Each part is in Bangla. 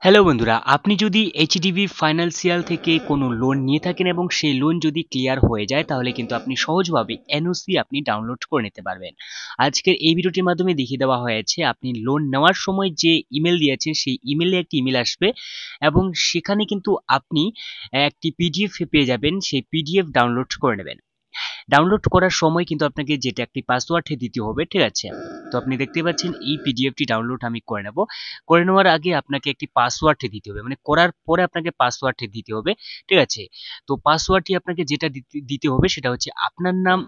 হ্যালো বন্ধুরা, আপনি যদি এইচডিবি ফাইন্যান্সিয়াল থেকে কোনো লোন নিয়ে থাকেন এবং সেই লোন যদি ক্লিয়ার হয়ে যায় তাহলে কিন্তু আপনি সহজভাবে এনওসি আপনি ডাউনলোড করে নিতে পারবেন। আজকের এই ভিডিওটির মাধ্যমে দেখিয়ে দেওয়া হয়েছে আপনি লোন নেওয়ার সময় যে ইমেল দিয়েছেন সেই ইমেলে একটি ইমেল আসবে এবং সেখানে কিন্তু আপনি একটি পিডিএফ পেয়ে যাবেন, সেই পিডিএফ ডাউনলোড করে নেবেন। ডাউনলোড করার সময় কিন্তু আপনাকে যেটা একটি পাসওয়ার্ড দিতে হবে, ঠিক আছে? তো আপনি দেখতে পাচ্ছেন এই পিডিএফটি ডাউনলোড আমি করে নেব। করে নেওয়ার আগে আপনাকে একটি পাসওয়ার্ড দিতে হবে, মানে করার পরে আপনাকে পাসওয়ার্ড দিতে হবে, ঠিক আছে? তো পাসওয়ার্ডটি আপনাকে যেটা দিতে হবে সেটা হচ্ছে আপনার নাম,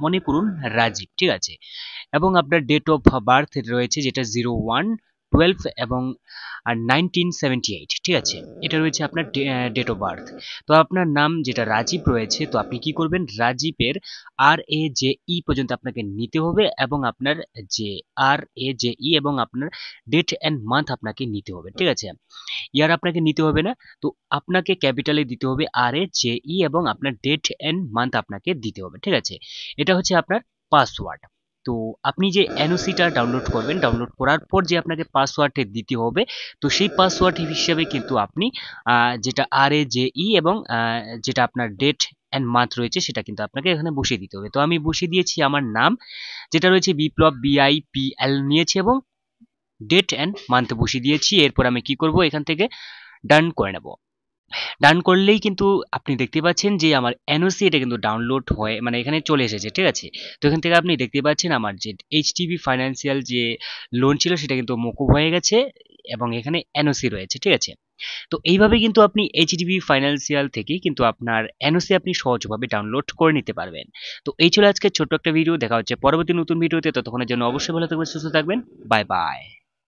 মনে করুন রাজীব, ঠিক আছে? এবং আপনার ডেট অফ বার্থ রয়েছে যেটা 01/12 এবং 1978, ঠিক আছে? এটা রয়েছে আপনার ডেট অফ বার্থ। তো আপনার নাম যেটা রাজীব রয়েছে, তো আপনি কি করবেন, রাজীবের RAJE পর্যন্ত আপনাকে নিতে হবে এবং আপনার যে RAJE এবং আপনার ডেট অ্যান্ড মান্থ আপনাকে নিতে হবে, ঠিক আছে? ইয়ার আপনাকে নিতে হবে না। তো আপনাকে ক্যাপিটালে দিতে হবে RAJE এবং আপনার ডেট অ্যান্ড মান্থ আপনাকে দিতে হবে, ঠিক আছে? এটা হচ্ছে আপনার পাসওয়ার্ড। তো আপনি যে এনওসিটা ডাউনলোড করবেন, ডাউনলোড করার পর যে আপনাকে পাসওয়ার্ড দিতে হবে, তো সেই পাসওয়ার্ড হিসেবে কিন্তু আপনি যেটা RAJE এবং যেটা আপনার ডেট অ্যান্ড মান্থ রয়েছে সেটা কিন্তু আপনাকে এখানে বসিয়ে দিতে হবে। তো আমি বসিয়ে দিয়েছি আমার নাম যেটা রয়েছে বিপ্লব, BIPL নিয়েছি এবং ডেট অ্যান্ড মান্থ বসিয়ে দিয়েছি। এরপর আমি কি করব, এখান থেকে ডান করে নেব। ডান করলেই কিন্তু আপনি দেখতে পাচ্ছেন যে আমার এনওসি এটা কিন্তু ডাউনলোড হয়ে মানে এখানে চলে এসেছে, ঠিক আছে? তো এখান থেকে আপনি দেখতে পাচ্ছেন আমার যে এইচডিবি ফাইন্যান্সিয়াল যে লোন ছিল সেটা কিন্তু মকুব হয়ে গেছে এবং এখানে এনওসি রয়েছে, ঠিক আছে? তো এইভাবে কিন্তু আপনি এইচডিবি ফাইন্যান্সিয়াল থেকে কিন্তু আপনার এনওসি আপনি সহজভাবে ডাউনলোড করে নিতে পারবেন। তো এই ছিল আজকে ছোট্ট একটা ভিডিও। দেখা হচ্ছে পরবর্তী নতুন ভিডিওতে। ততক্ষণের জন্য অবশ্যই ভালো থাকবেন, সুস্থ থাকবেন। Bye bye.